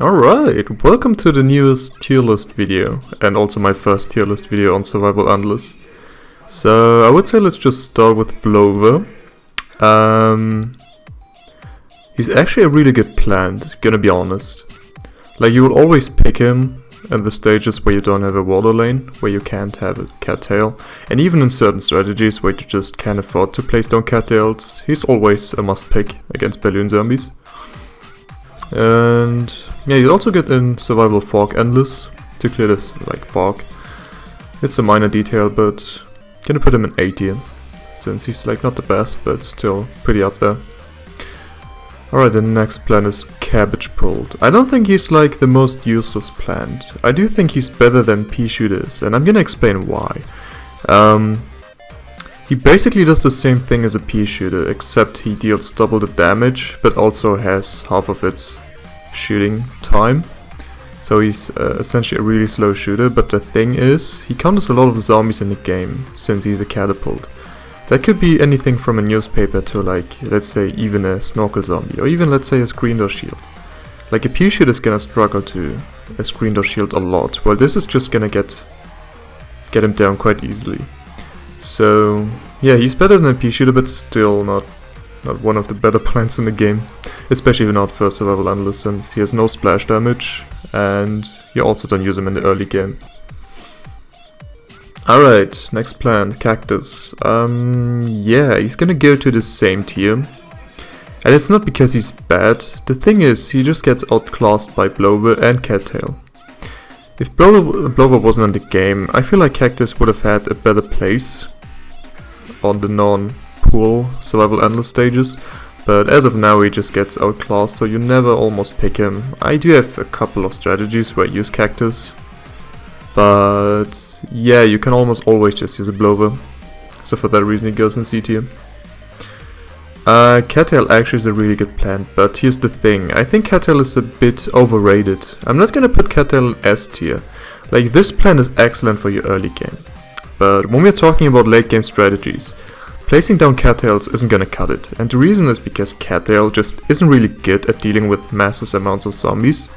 Alright, welcome to the newest tier list video, and also my first tier list video on Survival Endless. So, I would say let's just start with Plover. He's actually a really good plant, gonna be honest. Like, you will always pick him in the stages where you don't have a water lane, where you can't have a cattail, and even in certain strategies where you just can't afford to place down cattails, he's always a must pick against balloon zombies. And yeah, you also get in Survival Fog Endless to clear this like fog. It's a minor detail, but gonna put him in A tier, since he's like not the best, but still pretty up there. Alright, the next plant is Cabbage Pulled. I don't think he's like the most useless plant. I do think he's better than pea shooters, and I'm gonna explain why. He basically does the same thing as a pea shooter, except he deals double the damage, but also has half of its shooting time. So he's essentially a really slow shooter, but the thing is, he counters a lot of zombies in the game, since he's a catapult. That could be anything from a newspaper to like, let's say, even a snorkel zombie, or even let's say a screen door shield. Like a pea shooter is gonna struggle to a screen door shield a lot, while this is just gonna get him down quite easily. So yeah, he's better than a pea shooter, but still not one of the better plants in the game, especially not for Survival Endless, since he has no splash damage, and you also don't use him in the early game. Alright, next plant, Cactus. Yeah, he's gonna go to the same tier. And it's not because he's bad, the thing is, he just gets outclassed by Plover and Cattail. If Plover wasn't in the game, I feel like Cactus would have had a better place on the non-pool Survival Endless stages, but as of now he just gets outclassed, so you never almost pick him. I do have a couple of strategies where I use Cactus, but yeah, you can almost always just use a Plover, so for that reason he goes in C tier. Cattail actually is a really good plant, but here's the thing, I think Cattail is a bit overrated. I'm not gonna put Cattail in S tier. Like, this plant is excellent for your early game, but when we're talking about late game strategies, placing down cattails isn't gonna cut it, and the reason is because Cattail just isn't really good at dealing with massive amounts of zombies.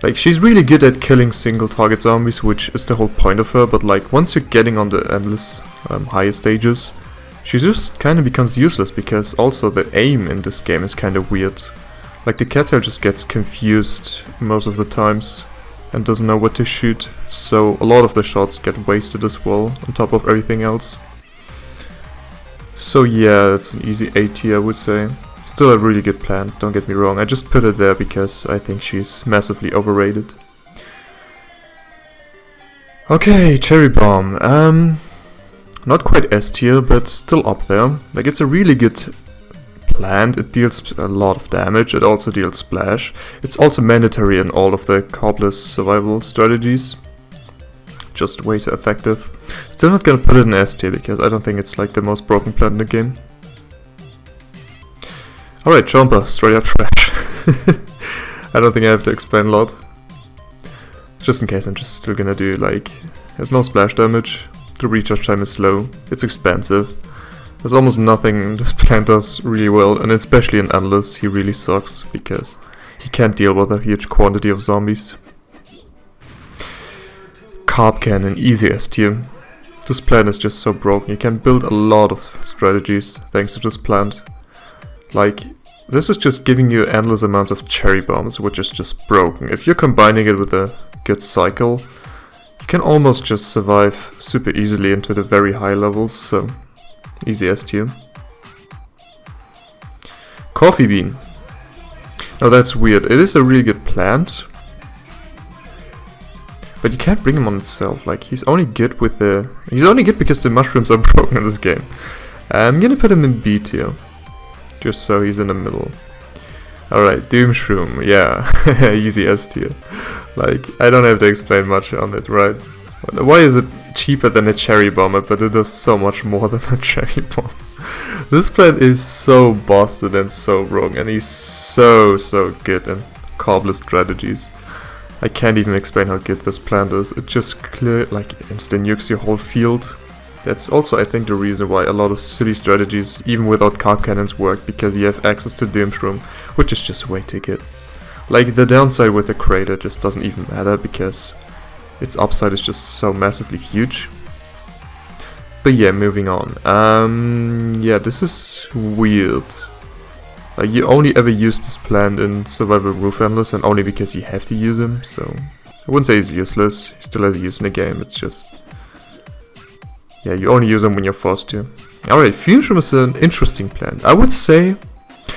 Like, she's really good at killing single target zombies, which is the whole point of her, but like, once you're getting on the endless higher stages, she just kind of becomes useless, because also the aim in this game is kind of weird. Like, the cattail just gets confused most of the times and doesn't know what to shoot, so a lot of the shots get wasted as well, on top of everything else. So yeah, it's an easy A tier, I would say. Still a really good plant, don't get me wrong, I just put it there because I think she's massively overrated. Okay, Cherry Bomb. Not quite S tier, but still up there. Like, it's a really good plant, it deals a lot of damage, it also deals splash. It's also mandatory in all of the carbless survival strategies. Just way too effective. Still not gonna put it in S tier, because I don't think it's like the most broken plant in the game. Alright, Chomper, straight up trash. I don't think I have to explain a lot. Just in case, I'm just still gonna do like, has no splash damage. The recharge time is slow, it's expensive. There's almost nothing this plant does really well, and especially in Endless he really sucks, because he can't deal with a huge quantity of zombies. Carb Cannon, easy S tier. This plant is just so broken, you can build a lot of strategies thanks to this plant. Like, this is just giving you endless amounts of cherry bombs, which is just broken. If you're combining it with a good cycle, you can almost just survive super easily into the very high levels, so easy S tier. Coffee Bean. Now that's weird, it is a really good plant, but you can't bring him on itself. Like, he's only good with the... He's only good because the mushrooms are broken in this game. I'm gonna put him in B tier, just so he's in the middle. Alright, Shroom, yeah, easy S tier. Like, I don't have to explain much on it, right? Why is it cheaper than a cherry bomber, but it does so much more than a cherry bomb? This plant is so busted and so wrong, and he's so good in carbless strategies. I can't even explain how good this plant is. It just instant nukes your whole field. That's also, I think, the reason why a lot of silly strategies, even without carb cannons, work, because you have access to Hypnos Room, which is just way too good. Like, the downside with the crater just doesn't even matter because its upside is just so massively huge. But yeah, moving on. Yeah, this is weird. Like, you only ever use this plant in Survival Roof Endless, and only because you have to use him, so I wouldn't say he's useless. He still has a use in the game, it's just... yeah, you only use him when you're forced to. Alright, Fusion is an interesting plant. I would say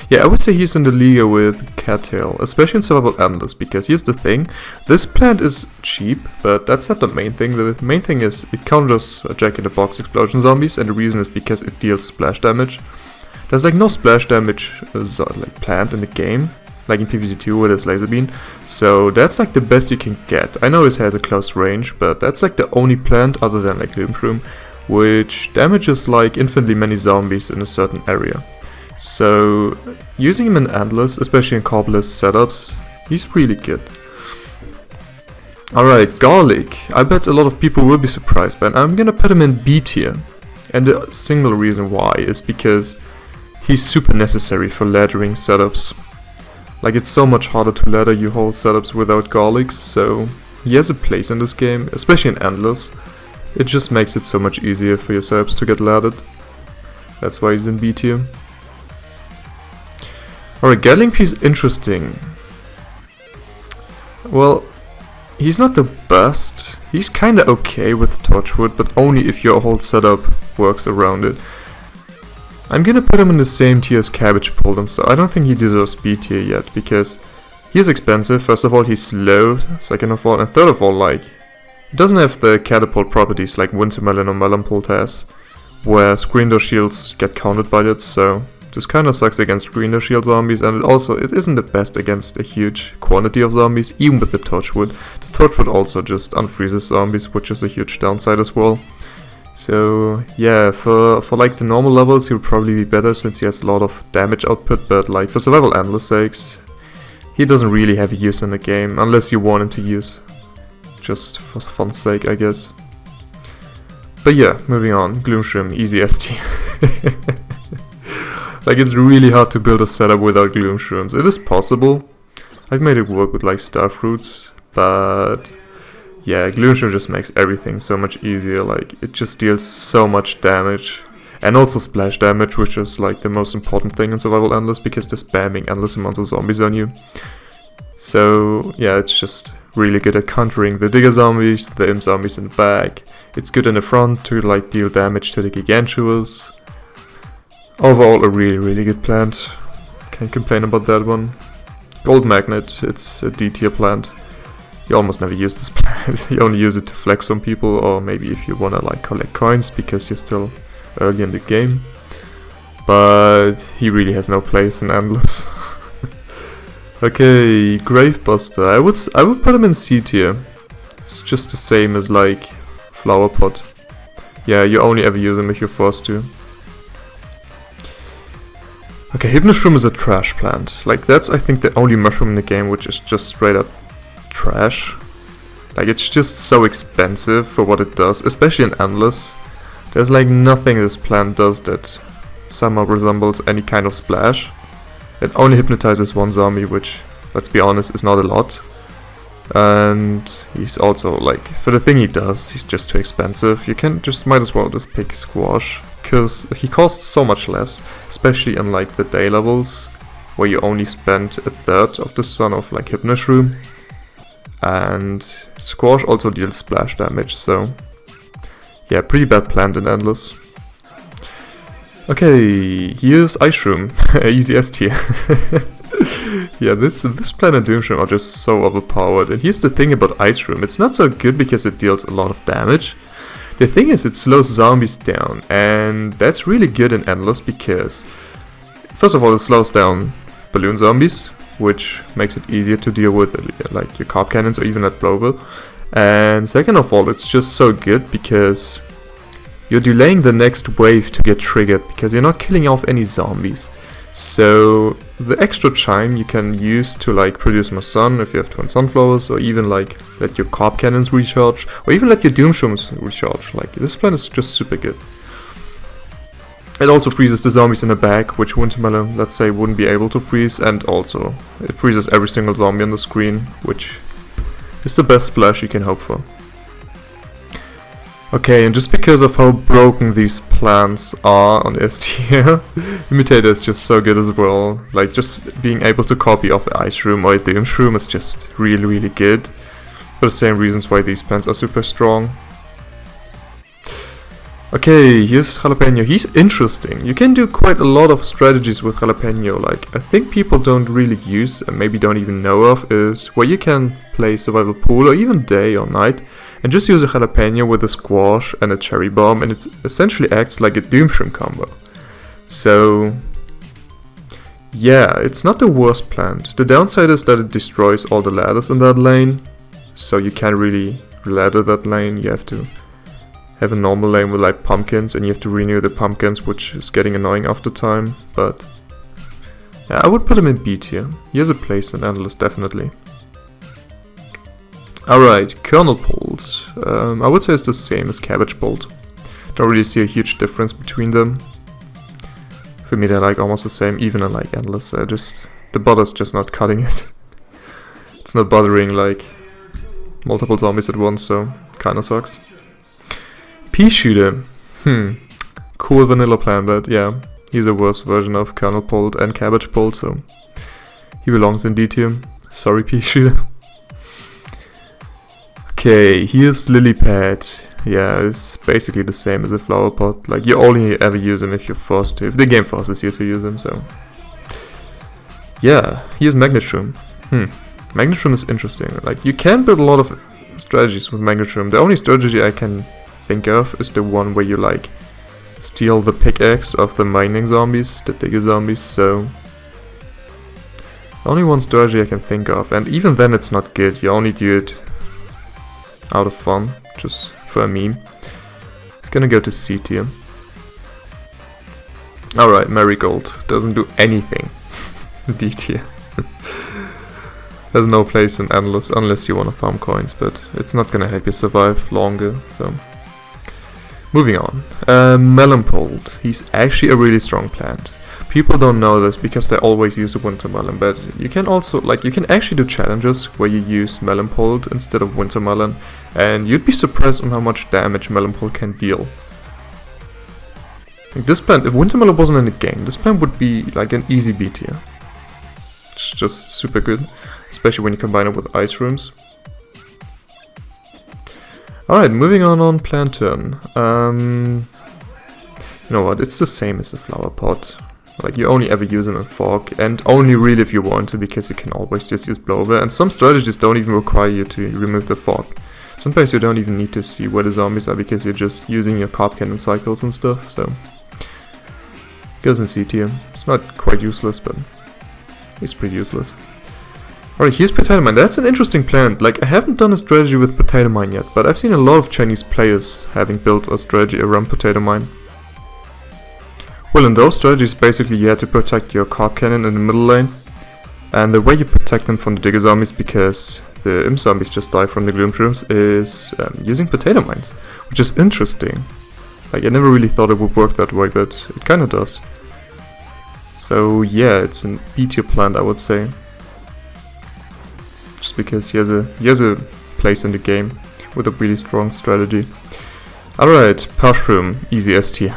he's in the league with Cattail, especially in Survival Endless, because here's the thing. This plant is cheap, but that's not the main thing. The main thing is it counters Jack-in-the-Box explosion zombies, and the reason is because it deals splash damage. There's like no splash damage like plant in the game, like in PvZ2 with its laser beam, so that's like the best you can get. I know it has a close range, but that's like the only plant other than like Hypnos Room which damages like infinitely many zombies in a certain area. So using him in Endless, especially in corbless setups, he's really good. Alright, Garlic. I bet a lot of people will be surprised, but I'm gonna put him in B tier. And the single reason why is because he's super necessary for laddering setups. Like, it's so much harder to ladder your whole setups without Garlics, so he has a place in this game, especially in Endless. It just makes it so much easier for your setups to get laddered. That's why he's in B tier. Alright, Gatling P is interesting. Well, he's not the best. He's kinda okay with Torchwood, but only if your whole setup works around it. I'm gonna put him in the same tier as Cabbage Pole and stuff. I don't think he deserves B tier yet, because he is expensive. First of all, he's slow. Second of all, and third of all, like, he doesn't have the catapult properties like Wintermelon or Melancholy has, where screen door shields get countered by it, so this kinda sucks against screen door shield zombies, and it isn't the best against a huge quantity of zombies, even with the Torchwood. The Torchwood also just unfreezes zombies, which is a huge downside as well. So yeah, for like the normal levels, he would probably be better since he has a lot of damage output, but like for Survival Endless sakes, he doesn't really have a use in the game, unless you want him to use. Just for fun's sake, I guess. But yeah, moving on. Gloomshroom, easy ST. Like, it's really hard to build a setup without Gloomshrooms. It is possible. I've made it work with like Starfruits, but yeah, Gloomshroom just makes everything so much easier. Like, it just deals so much damage. And also splash damage, which is like the most important thing in Survival Endless, because they're spamming endless amounts of zombies on you. So yeah, it's just really good at countering the digger zombies, the imp zombies in the back. It's good in the front to like deal damage to the Gigantuas. Overall, a really good plant. Can't complain about that one. Gold Magnet, it's a D tier plant. You almost never use this plant. You only use it to flex on people, or maybe if you wanna like collect coins because you're still early in the game. But he really has no place in Endless. Okay, Gravebuster. I would put him in C tier. It's just the same as like Flower Pot. Yeah, you only ever use him if you're forced to. Okay, Hypnos Room is a trash plant. Like, that's I think the only mushroom in the game which is just straight up trash. Like, it's just so expensive for what it does, especially in Endless. There's like nothing this plant does that somehow resembles any kind of splash. It only hypnotizes one zombie, which, let's be honest, is not a lot. And he's also, like, for the thing he does, he's just too expensive. You might as well just pick Squash, because he costs so much less, especially in like the day levels, where you only spend a third of the sun of like Hypnos Room. And Squash also deals splash damage, so yeah, pretty bad plant in Endless. Okay, here's Ice Room, easy S tier. Yeah, this plant and Doomshroom are just so overpowered. And here's the thing about Ice Room, it's not so good because it deals a lot of damage. The thing is, it slows zombies down, and that's really good in Endless because, first of all, it slows down balloon zombies, which makes it easier to deal with, like your carp cannons or even at Plover. And second of all, it's just so good because you're delaying the next wave to get triggered because you're not killing off any zombies. So the extra time you can use to like produce more sun if you have twin sunflowers, or even like let your carp cannons recharge, or even let your doomshrooms recharge. Like, this plant is just super good. It also freezes the zombies in the back, which Wintermelon, let's say, wouldn't be able to freeze, and also it freezes every single zombie on the screen, which is the best splash you can hope for. Okay, and just because of how broken these plants are on S tier, Imitator is just so good as well. Like, just being able to copy off the Ice Room or a Doom Room is just really, really good. For the same reasons why these plants are super strong. Okay, here's Jalapeno. He's interesting. You can do quite a lot of strategies with Jalapeno. Like, I think people don't really use and maybe don't even know of is where you can play Survival Pool or even day or night and just use a Jalapeno with a Squash and a Cherry Bomb, and it essentially acts like a Doom Shroom combo. So yeah, it's not the worst plant. The downside is that it destroys all the ladders in that lane, so you can't really ladder that lane. You have to have a normal lane with like pumpkins, and you have to renew the pumpkins, which is getting annoying after time. But yeah, I would put him in B tier. He has a place in Endless, definitely. Alright, Kernel Bolt. I would say it's the same as Cabbage Bolt. Don't really see a huge difference between them. For me they're like almost the same, even in like Endless. The botter's just not cutting it. It's not bothering like multiple zombies at once, so kinda sucks. Pea Shooter. Cool vanilla plan, but yeah, he's a worse version of Kernel Bolt and Cabbage Bolt, so he belongs in D tier. Sorry, Pea Shooter. Okay, here's Lily Pad. Yeah, it's basically the same as a flower pot. Like, you only ever use him if you're forced to, if the game forces you to use him, so yeah, here's Magnet Room. Magnet Room is interesting. Like, you can build a lot of strategies with Magnet Room. The only strategy I can think of is the one where you like steal the pickaxe of the mining zombies, the digger zombies, so only one strategy I can think of, and even then it's not good. You only do it out of fun, just for a meme. It's gonna go to C tier. Alright, Marigold doesn't do anything. D tier. There's no place in Endless unless you wanna farm coins, but it's not gonna help you survive longer, so moving on. Melancholy. He's actually a really strong plant. People don't know this because they always use a Winter Melon, but you can also, like, you can actually do challenges where you use Melancholy instead of Winter Melon, and you'd be surprised on how much damage Melancholy can deal. Like, this plant, if Winter Melon wasn't in the game, this plant would be like an easy B tier. It's just super good, especially when you combine it with Ice Rooms. Alright, moving on plant turn. You know what, it's the same as the flower pot. Like, you only ever use them in fog, and only really if you want to, because you can always just use Plover, and some strategies don't even require you to remove the fog. Sometimes you don't even need to see where the zombies are, because you're just using your carp cannon cycles and stuff, so goes in C tier. It's not quite useless, but it's pretty useless. Alright, here's Potato Mine. That's an interesting plant. Like, I haven't done a strategy with Potato Mine yet, but I've seen a lot of Chinese players having built a strategy around Potato Mine. Well, in those strategies, basically you had to protect your carp cannon in the middle lane, and the way you protect them from the digger zombies, because the imp zombies just die from the gloom shrooms, is using potato mines, which is interesting. Like, I never really thought it would work that way, but it kinda does. So yeah, it's an B tier plant, I would say, just because he has a place in the game with a really strong strategy. Alright, Mushroom, easy S tier.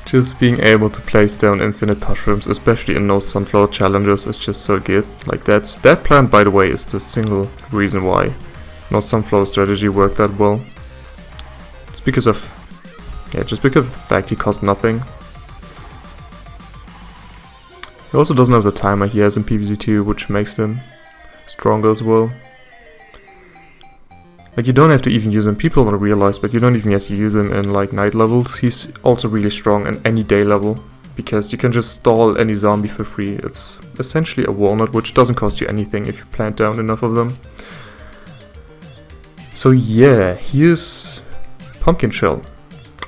Just being able to place down infinite mushrooms, especially in those sunflower challenges, is just so good. Like, that plant, by the way, is the single reason why no sunflower strategy worked that well. Just because of the fact he costs nothing. He also doesn't have the timer he has in PvZ2, which makes him stronger as well. Like, you don't have to even use him, people don't realize, but you don't even have to use him in like night levels. He's also really strong in any day level, because you can just stall any zombie for free. It's essentially a walnut, which doesn't cost you anything if you plant down enough of them. So yeah, here's Pumpkin Shell,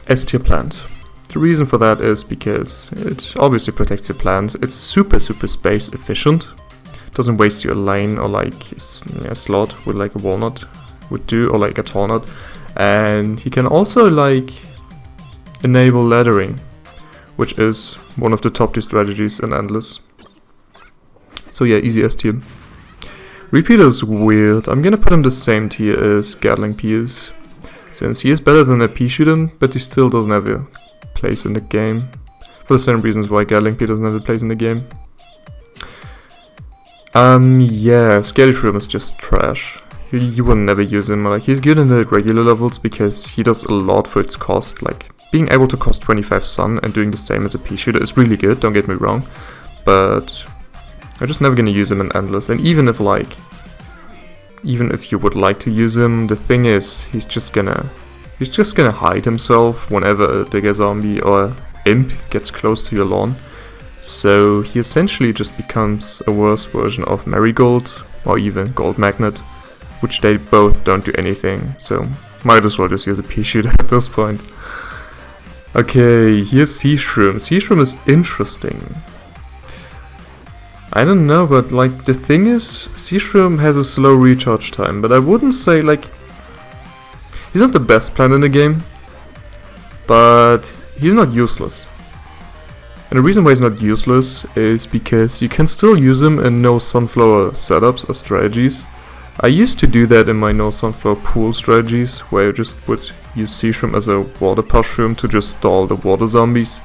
S tier plant. The reason for that is because it obviously protects your plants. It's super space efficient. Doesn't waste your lane or like a slot with like a walnut would do, or like a tornado. And you can also like enable laddering, which is one of the top tier strategies in Endless. So yeah, easy S tier. Repeater is weird. I'm gonna put him the same tier as Gatling Pierce, since he is better than a pea shooter, but he still doesn't have a place in the game. For the same reasons why Gatling Pierce doesn't have a place in the game. Yeah, Seashorem is just trash. You will never use him. Like, he's good in the regular levels because he does a lot for its cost. Like, being able to cost 25 sun and doing the same as a pea shooter is really good, don't get me wrong. But I'm just never gonna use him in Endless. And even if you would like to use him, the thing is, he's just gonna hide himself whenever a digger zombie or imp gets close to your lawn. So he essentially just becomes a worse version of Marigold or even Gold Magnet, which they both don't do anything, so might as well just use a pea shooter at this point. Okay, here's Seashorem. Seashorem is interesting. I don't know, but like the thing is, Seashorem has a slow recharge time, but I wouldn't say like he's not the best plant in the game, but he's not useless. And the reason why he's not useless is because you can still use him in no sunflower setups or strategies. I used to do that in my no sunflower pool strategies, where I just would use Seashorem as a water mushroom to just stall the water zombies.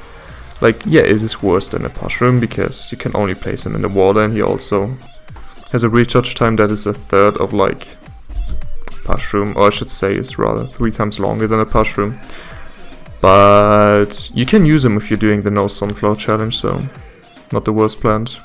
Like, yeah, it is worse than a mushroom because you can only place him in the water, and he also has a recharge time that is a third of like mushroom, or I should say is rather 3 times longer than a mushroom. But you can use him if you're doing the no sunflower challenge, so not the worst plant.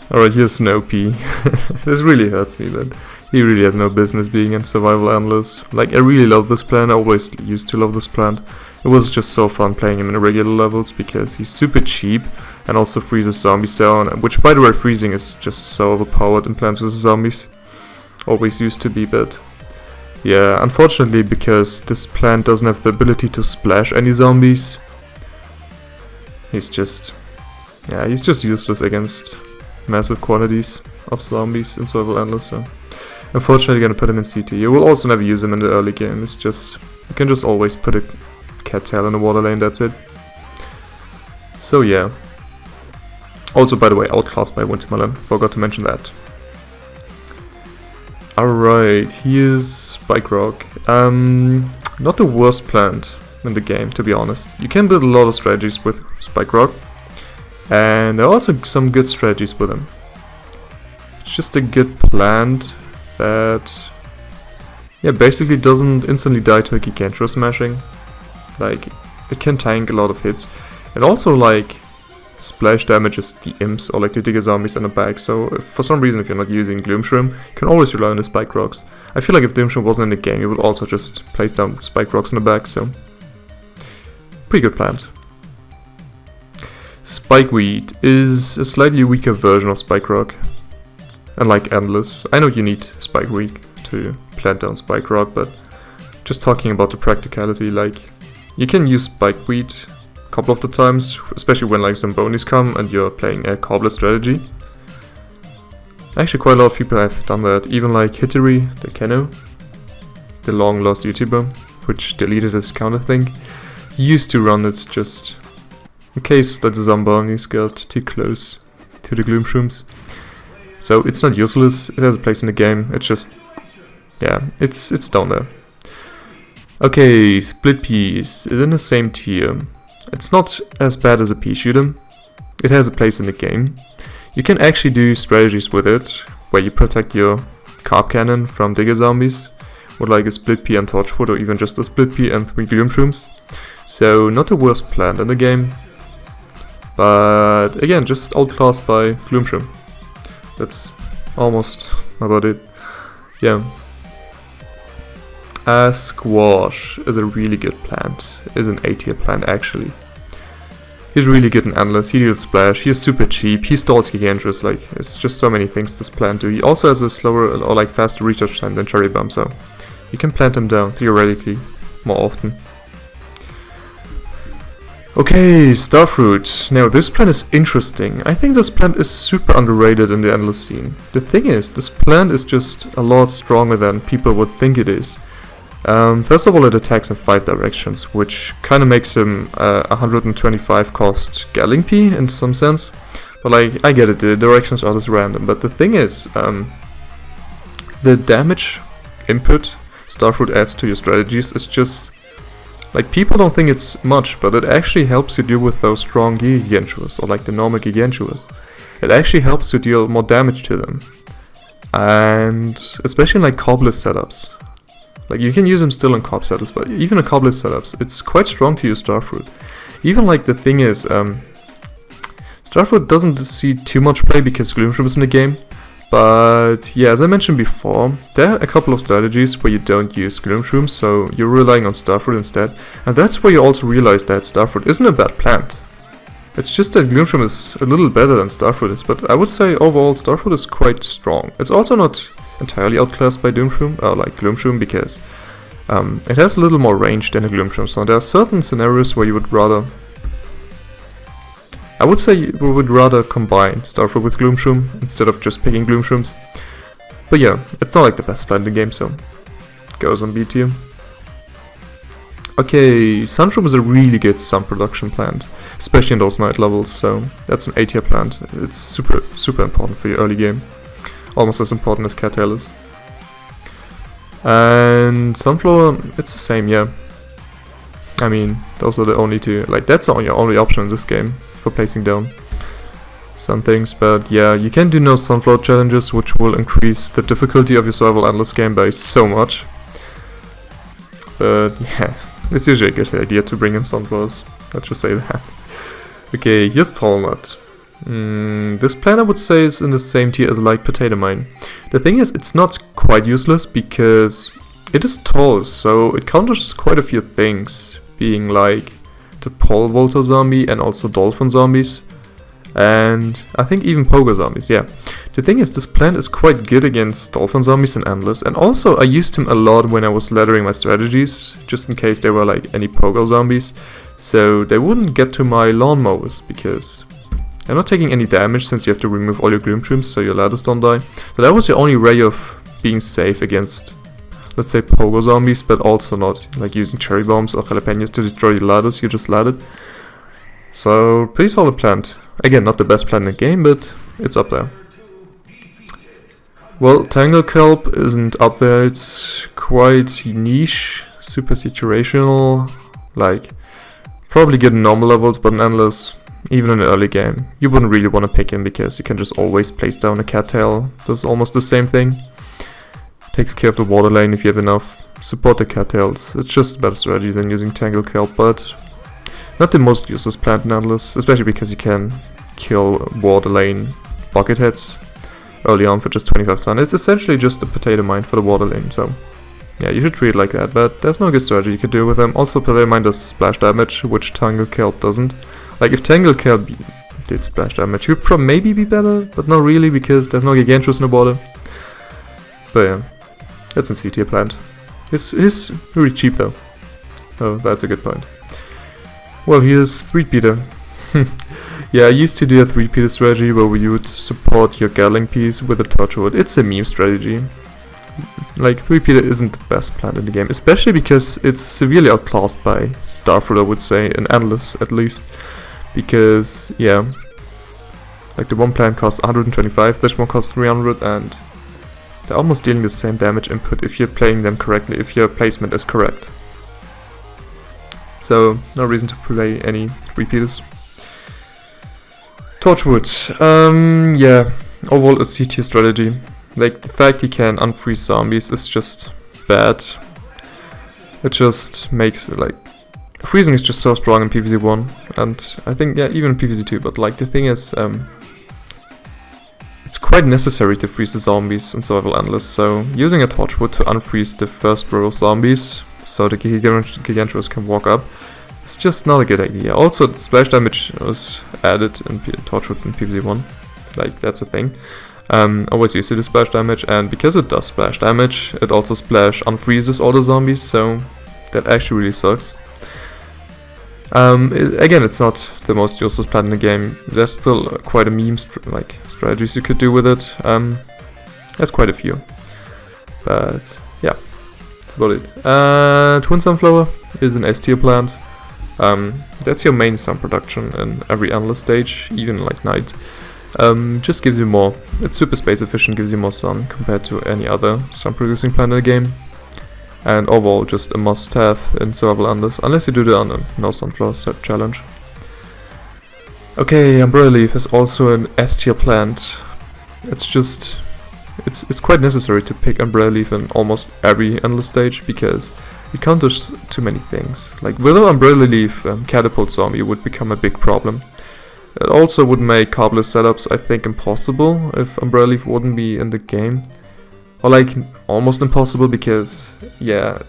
Alright, here's Snowpea. This really hurts me, but he really has no business being in Survival Endless. Like, I really love this plant, I always used to love this plant. It was just so fun playing him in the regular levels because he's super cheap and also freezes zombies down, which by the way, freezing is just so overpowered in Plants vs Zombies. Always used to be, but yeah, unfortunately, because this plant doesn't have the ability to splash any zombies, he's just useless against massive quantities of zombies in Survival Endless, so unfortunately gonna put him in CT. You will also never use him in the early game, it's just, you can just always put a cattail in the water lane, that's it. So yeah. Also, by the way, outclassed by Wintermelon, forgot to mention that. Alright, here's Spike Rock. Not the worst plant in the game, to be honest. You can build a lot of strategies with Spike Rock, and there are also some good strategies with him. It's just a good plant that, yeah, basically doesn't instantly die to a Gigantro smashing. Like, it can tank a lot of hits. It also, like, splash damages the imps or like the digger zombies in the back, so if for some reason if you're not using Gloomshroom, you can always rely on the Spike Rocks. I feel like if Gloomshroom wasn't in the game, you would also just place down Spike Rocks in the back, so pretty good plant. Spikeweed is a slightly weaker version of Spike Rock. And like Endless, I know you need Spikeweed to plant down Spike Rock, but just talking about the practicality, like, you can use Spikeweed a couple of the times, especially when like some bonies come and you're playing a cobbler strategy. Actually, quite a lot of people have done that, even like Hittery, the Keno, the long lost YouTuber, which deleted his account I think. He used to run it just in case that the Zombies got too close to the Gloomshrooms. So it's not useless, it has a place in the game, it's just, yeah, it's down there. Okay, Split Peas is in the same tier. It's not as bad as a pea shooter, it has a place in the game. You can actually do strategies with it, where you protect your carp cannon from digger zombies, with like a Split Pea and Torchwood, or even just a Split Pea and 3 Gloomshrooms. So not the worst plant in the game, but again, just outclassed by Gloomshroom. That's almost about it. Yeah. Squash is a really good plant. Is an A tier plant actually. He's really good in Endless, he deals splash, he's super cheap, he stalls Gigantros, like, it's just so many things this plant do. He also has a slower or like faster recharge time than Cherry Bomb, so you can plant him down, theoretically, more often. Okay, Starfruit. Now this plant is interesting. I think this plant is super underrated in the Endless scene. The thing is, this plant is just a lot stronger than people would think it is. First of all, it attacks in 5 directions, which kind of makes him 125 cost P in some sense. But like, I get it, the directions are just random. But the thing is, the damage input Starfruit adds to your strategies is just... like, people don't think it's much, but it actually helps you deal with those strong Gigantuas, or like the normal Gigantuas. It actually helps you deal more damage to them. And especially in like Cobless setups. Like, you can use them still in Cob setups, but even in Cobless setups, it's quite strong to use Starfruit. Even like, the thing is, Starfruit doesn't see too much play because Gloomshroom is in the game. But yeah, as I mentioned before, there are a couple of strategies where you don't use Gloomshroom, so you're relying on Starfruit instead. And that's where you also realize that Starfruit isn't a bad plant. It's just that Gloomshroom is a little better than Starfruit is, but I would say overall Starfruit is quite strong. It's also not entirely outclassed by Gloomshroom, because it has a little more range than a Gloomshroom, so there are certain scenarios where you would rather... I would say we would rather combine Starfruit with Gloomshroom instead of just picking Gloomshrooms. But yeah, it's not like the best plant in the game, so it goes on B tier. Okay, Sunshroom is a really good sun production plant, especially in those night levels, so that's an A tier plant. It's super important for your early game. Almost as important as Cattail is. And Sunflower, it's the same, yeah. I mean, those are the only two, like that's your only option in this game for placing down some things, but yeah, you can do no Sunflower challenges, which will increase the difficulty of your survival endless game by so much. But yeah, it's usually a good idea to bring in Sunflowers, let's just say that. Okay, here's Tallnut. This plant I would say is in the same tier as like Potato Mine. The thing is, it's not quite useless because it is tall, so it counters quite a few things, being like the Pole Vaulter zombie and also Dolphin zombies, and I think even Pogo zombies, yeah. The thing is, this plant is quite good against Dolphin zombies and Endless, and also I used him a lot when I was laddering my strategies, just in case there were like any Pogo zombies, so they wouldn't get to my lawnmowers, because they're not taking any damage since you have to remove all your Gloomshrooms so your ladders don't die. But that was your only way of being safe against, let's say, Pogo zombies, but also not like using cherry bombs or jalapenos to destroy the ladders you just ladded. So, pretty solid plant. Again, not the best plant in the game, but it's up there. Well, Tangle Kelp isn't up there, it's quite niche, super situational, like, probably good in normal levels, but in Endless, even in the early game, you wouldn't really want to pick him because you can just always place down a Cattail, does almost the same thing. Takes care of the water lane if you have enough. Support the Cattails, it's just a better strategy than using Tangle Kelp, but not the most useless plant in Endless, especially because you can kill water lane bucket heads early on for just 25 stun. It's essentially just a potato mine for the water lane, so yeah, you should treat it like that, but there's no good strategy you could do with them. Also, potato mine does splash damage, which Tangle Kelp doesn't. Like, if Tangle Kelp did splash damage, you'd maybe be better, but not really, because there's no Gigantus in the water. But yeah, that's a C tier plant. He's really cheap though. Oh, that's a good point. Well, here's 3-peater. Yeah, I used to do a 3-peater strategy where you would support your Gatling piece with a Torchwood. It's a meme strategy. Like, 3-peater isn't the best plant in the game, especially because it's severely outclassed by Starfruit, I would say, in Endless at least. Because, yeah, like the one plant costs 125, this one costs 300, and they're almost dealing the same damage input if you're playing them correctly, if your placement is correct. So, no reason to play any 3-peaters. Torchwood, yeah, overall a C tier strategy. Like, the fact he can unfreeze zombies is just bad. It just makes it like... freezing is just so strong in PvZ 1, and I think, yeah, even in PvZ 2, but like, the thing is, it's quite necessary to freeze the zombies in Survival Endless, so using a Torchwood to unfreeze the first row of zombies, so the Gigantus can walk up, it's just not a good idea. Also, the splash damage was added in Torchwood in PvZ 1, like, that's a thing. Always used to do splash damage, and because it does splash damage, it also splash unfreezes all the zombies, so that actually really sucks. Again, it's not the most useless plant in the game. There's still quite a meme strategies you could do with it. There's quite a few, but yeah, that's about it. Twin Sunflower is an S tier plant. That's your main sun production in every endless stage, even like night. Just gives you more. It's super space efficient, gives you more sun compared to any other sun producing plant in the game. And overall just a must have in survival endless, unless you do the no sunflower set challenge. Okay, Umbrella Leaf is also an S tier plant. It's quite necessary to pick Umbrella Leaf in almost every endless stage because it counters too many things. Like without Umbrella Leaf, Catapult Zombie would become a big problem. It also would make carbless setups, I think, impossible if Umbrella Leaf wouldn't be in the game. Or like almost impossible because, yeah,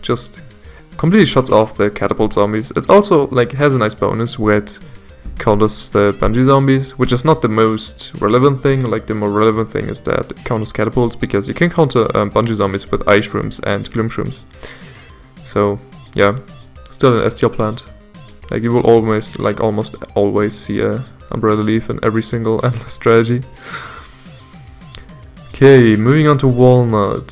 just completely shuts off the Catapult Zombies. It also like has a nice bonus where it counters the bungee zombies, which is not the most relevant thing. Like the more relevant thing is that it counters catapults because you can counter bungee zombies with ice shrooms and gloom shrooms. So yeah, still an S tier plant. Like you will always, like almost always see a Umbrella Leaf in every single endless strategy. Okay, moving on to Walnut.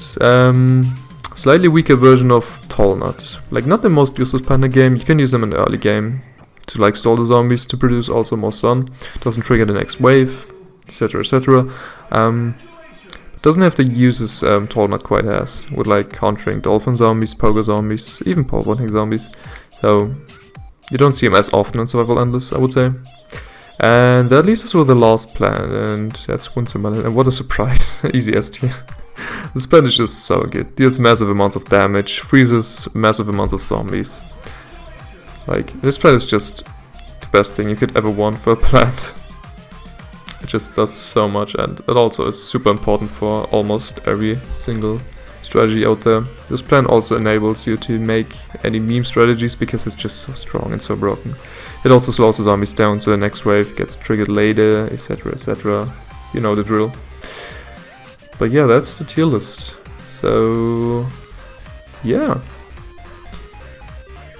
Slightly weaker version of Tallnut. Like not the most useless plant in the game. You can use them in the early game to like stall the zombies to produce also more sun. Doesn't trigger the next wave, etc, etc. Doesn't have the uses Tallnut quite has, with like countering dolphin zombies, pogo zombies, even pole vaulting zombies. So you don't see them as often in survival endless, I would say. And that leaves us with the last plant, and that's Winter Melon. And what a surprise! Easy S tier. This plant is just so good. Deals massive amounts of damage, freezes massive amounts of zombies. Like, this plant is just the best thing you could ever want for a plant. It just does so much, and it also is super important for almost every single strategy out there. This plant also enables you to make any meme strategies because it's just so strong and so broken. It also slows the zombies down so the next wave gets triggered later, etc, etc. You know the drill. But yeah, that's the tier list. So yeah.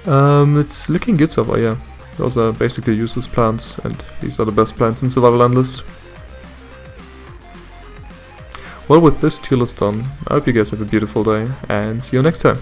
It's looking good so far, yeah. Those are basically useless plants, and these are the best plants in survival endless. Well, with this tier list done, I hope you guys have a beautiful day, and see you next time.